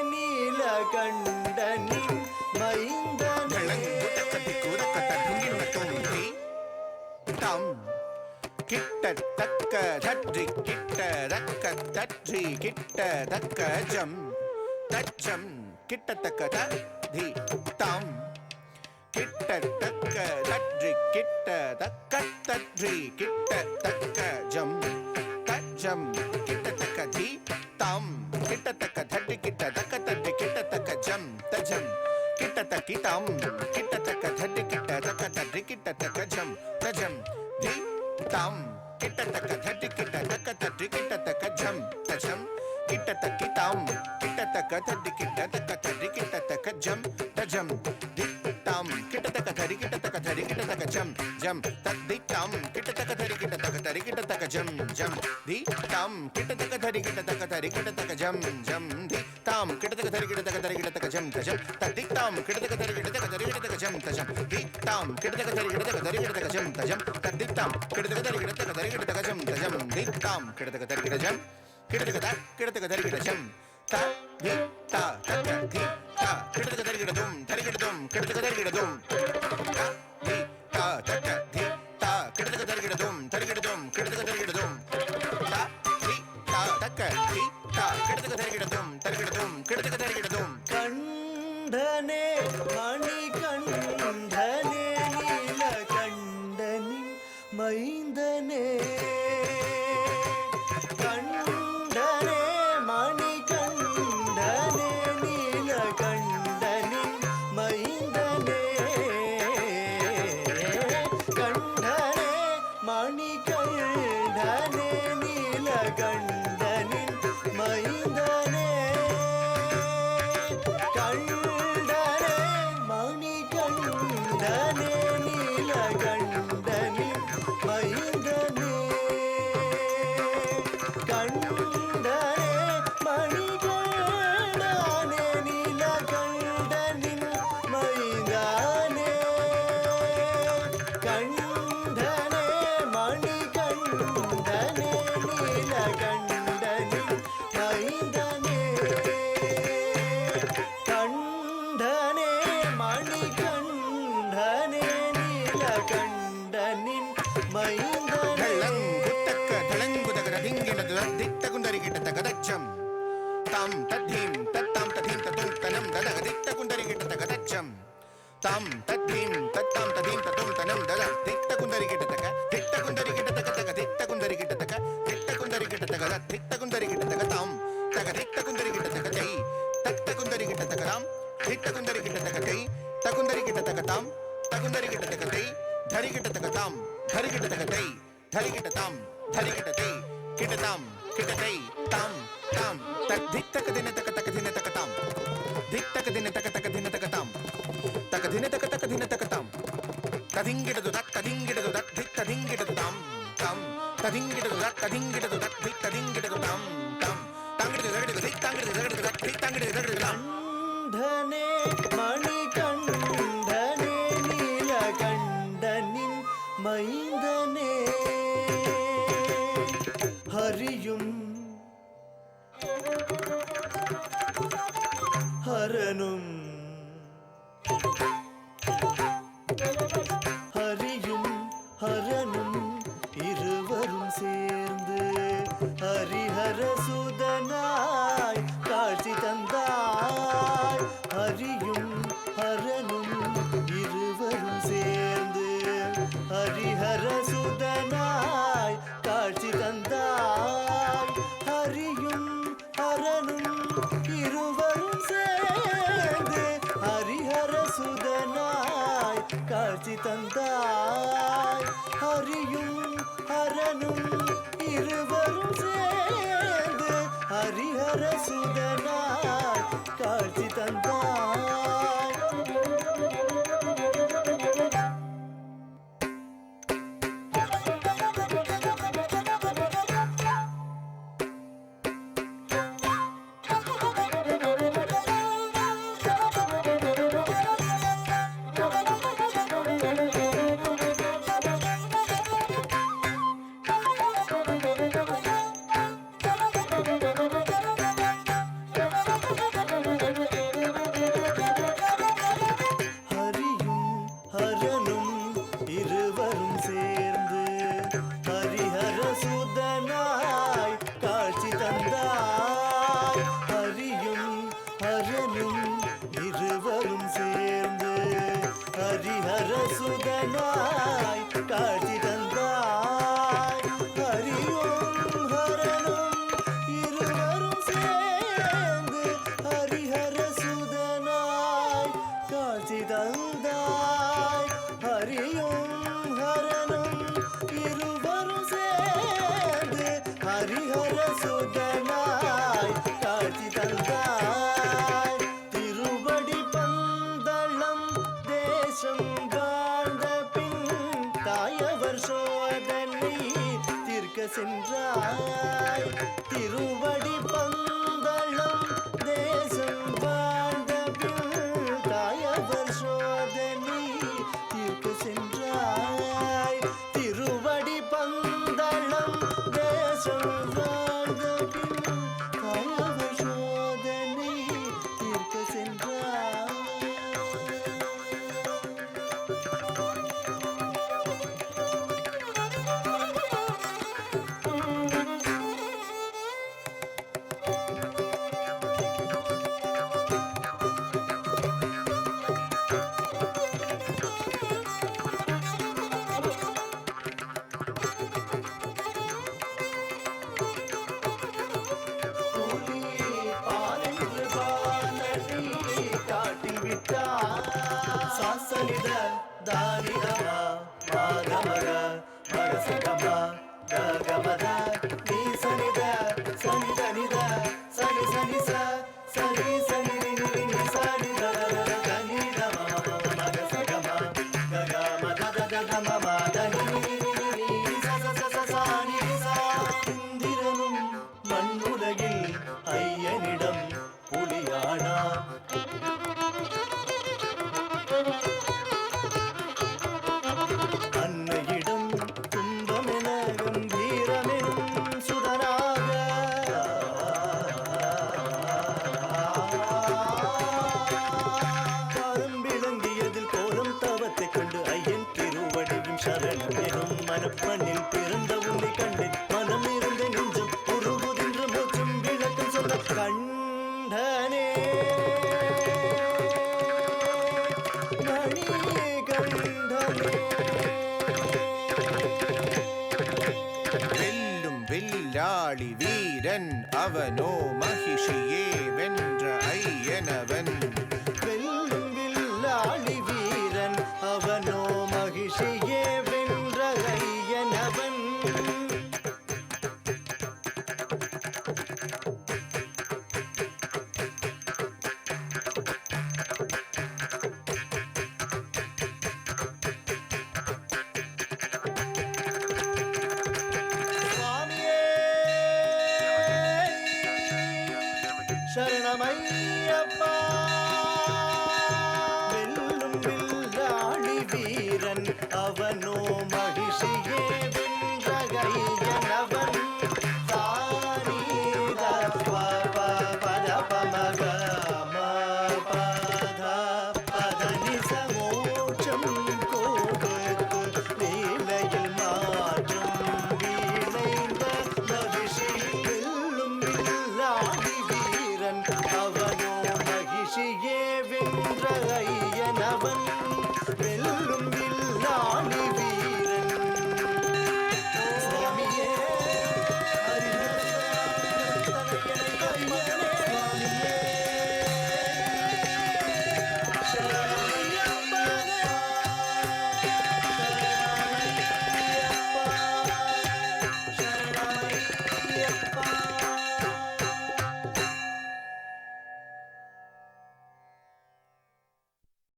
நீலகண்டனின் மைந்தனே கிட்டத்தக்க தற்றி கிட்டதக்க தற்றி கிட்டதக்க ஜம் தச்சம் கிட்டத்தக்க ததி தாம் கிட்டத்தக்க தற்றி கிட்டதக்க தற்றி கிட்டத்தக்க ஜம் தச்சம் கிட்டத்தக்க தி தாம் கிட்டத்தக்க தட்டி கிட்டதக்க தட்டி கிட்டத்தக்க ஜம் தஜம் கிட்டத்தக்கி தாம் கிட்டத்தக்க தட்டி கிட்டதக்க தட்டி கிட்டத்தக்க ஜம் தஜம் தி தாம் கிட்டத்தக்க தட்டி கிட்டதக்க தட்டி கிட்டத்தக்க ஜம் தஜம் கிட்டத்தக்கி தாம் கிட்டத்தக்க தட்டி கிட்டதக்க தட்டி கிட்டத்தக்க ஜம் தஜம் தி தாம் கிட்டத்தக்க தரி கிட்டத்தக்க தரி கிட்டத்தக்க ஜம் ஜம் தத்தி தாம் கிட்டத்தக்க தரி கிட்டத்தக்க தரி கிட்டத்தக்க ஜம் ஜம் தி தாம் கிட்டத்தக்க தரி கிட்டத்தக்க தரி கிட்டத்தக்க ஜம் ஜம் தி தாம் கிட்டத்தக்க தரி கிட்டத்தக்க தரி கிட்டத்தக்க ஜம் தஜம் தத்தி தாம் கிட்டத்தக்க தரி கிட்டத்தக்க தரி கிட்டத்தக்க ஜம் தஜம் தி தாம் கிட்டத்தக்க தரி கிட்டத்தக்க தரி கிட்டத்தக்க ஜம் தஜம் தத்தி தாம் கிட்டத்தக்க தரி கிட்டத்தக்க தரி கிட்டத்தக்க ஜம் தஜம் தி தாம் கிட்டத்தக்க தரி கிட்ட ஜம் கிட்டத்தக்க தரி கிட்ட ஜம் த தி த தக்க தி த கிட்டத்தக்க தரி கிட்ட தும் தரி கிட்ட தும் கிட்டத்தக்க தரி கிட்ட தும் த தி த தக்க தி த கிட்டத்தக்க தரி கிட்ட தும் தரி கிட்ட தும் கிட்டத்தக்க தரி கிட்ட தும் த தி த தக்க தி த கிட்டத்தக்க தரி கிட்ட தும் தரி கிட்ட தும் கிட்டத்தக்க தரி கிட்ட தும் கண்டனே மணி கண்டனே நீலகண்டனின் மைந்தனே கண்டனே மணி கண்டனே நீலகண்டனின் மைந்தனே கண்டனே மணி கண்டனே நீலகண்டனின் மைந்தனே கண்டனே மணி கண்டனே நீலகண்டனின் மைந்தனே கண்டனே மணி கண்டனே நீலகண்டனின் மைந்தனே கண்டனே மணி கண்டனே நீலகண்டனின் மைந்தனே கண்டனே மணி கண்டனே நீலகண்டனின் மைந்தனே ಧಳಂಗುತಕ್ಕ ಧಳಂಗುದಗರ ದಿಂಗಿಣದ ದಿಟ್ಟಗುಂದರಿ ಗಿಟ್ಟತಕ ದಚ್ಚಂ ತಾಂ ತದ್ಧೀಂ ತತ್ತಾಂ ತಧೀಂ ತದುಂ ತನಂ ದದಗ ದಿಟ್ಟಗುಂದರಿ ಗಿಟ್ಟತಕ ದಚ್ಚಂ ತಾಂ ತದ್ಧೀಂ ತತ್ತಾಂ ತಧೀಂ ತದುಂ ತನಂ ದದ ದಿಟ್ಟಗುಂದರಿ ಗಿಟ್ಟತಕ ದಿಟ್ಟಗುಂದರಿ ಗಿಟ್ಟತಕ ತಗ ದಿಟ್ಟಗುಂದರಿ ಗಿಟ್ಟತಕ ದಿಟ್ಟಗುಂದರಿ ಗಿಟ್ಟತಕ ದಿಟ್ಟಗುಂದರಿ ಗಿಟ್ಟತಕ ತಾಂ ತಗ ದಿಟ್ಟಗುಂದರಿ ಗಿಟ್ಟತಕ ತೈ ತಟ್ಟಗುಂದರಿ ಗಿಟ್ಟತಕ ತಾಂ ದಿಟ್ಟಗುಂದರಿ ಗಿಟ್ಟತಕ ತೈ ತಗುಂದರಿ ಗಿಟ್ಟತಕ ತಾಂ ತಗುಂದರಿ ಗಿಟ್ಟತಕ ತೈ ಧರಿ ಗಿಟ್ಟತಕ ತಾಂ ಧರಿ ಗಿಟ್ಟತಕ ತೈ ಧರಿ ಗಿಟ್ಟ ತಾಂ ಧರಿ ಗಿಟ್ಟ ತೈ ಗಿಟ್ಟ ತಾಂ ಗಿಟ್ಟ ತೈ ತಾಂ ತಾಂ ತಕ್ ಧಿತ್ತಕ ದಿನ ತಕ ತಕ ದಿನ ತಕ ತಾಂ ಧಿತ್ತಕ ದಿನ ತಕ ತಕ ದಿನ ತಕ ತಾಂ ತಕ ದಿನ ತಕ ತಕ ದಿನ ತಕ ತಾಂ ತದಿಂಗಿಡದು ದಕ್ ತದಿಂಗಿಡದು ದಕ್ ಧಿಕ್ ತದಿಂಗಿಡದು ತಾಂ ತಾಂ ತದಿಂಗಿಡದು ದಕ್ ತದಿಂಗಿಡದು ದಕ್ ಧಿಕ್ ತದಿಂಗಿಡದು ತಾಂ ತಾಂ ತಾಂಗಿಡದು ದಗಡಿದು ಧಿಕ್ ತಾಂಗಿಡದು ದಗಡಿದು ದಕ್ ಧಿಕ್ ತಾಂಗಿಡದು ದಗಡಿದು ತಾಂ கண்டனே மணி கண்டனே நீலகண்டனின் மைந்தனே ஹரியும் ஹரனும் ஹரியும் ஹரனும் இருவரும் சேர்ந்து ஹரிஹர சுதனாய் காட்சி தந்தாய் ஹரியும் ஹரனும் இருவரும் சேர்ந்து ஹரிஹர சுதனாய் காட்சி தந்தாய் ஹரியும் ஹரனும் இருவரும் சேர்ந்து ஹரிஹர சுதனாய் காட்சி தந்தாய் ஹரியும் ஹரனும் இருவரும் சேர்ந்து ஹரிஹர சுதனாய் காட்சி தந்தாய் sa sari sani ni ni ni sa ni da da da da ni da ma ma ma ma ga sa ga ma da da da ma ma da ni ni ni ni ni sa sa sa sa sa ni sa இந்திரனும் மண்ணுலகில் ஐயனிடம் புலியானார் அன்னையிடம் துன்பமென கம்பீரமெனும் சுடராக காலம் விளங்கியதில் கோலம் தவத்தை கண்டு ஐயன் திருவடியும் சரணம் எனும் மனப்பண்ணில் பிறந்த உன்னை கண்டேன் மனம் இருந்த நெஞ்சம் உருகுகின்ற மோட்சம் விளக்கம் சொன்ன கண்டனே மணியே கண்டனே வெல்லும் வில்லாளி வீரன் அவனோ மகிஷியே வென்ற ஐயனவன் வெல்லும் வில்லாளி வீரன் அவனோ மகிஷியே வென்ற ஐயனவன் சுவாமியே சரணமையப்பா வெல்லும் வில்லாளி வீரன் அவனோ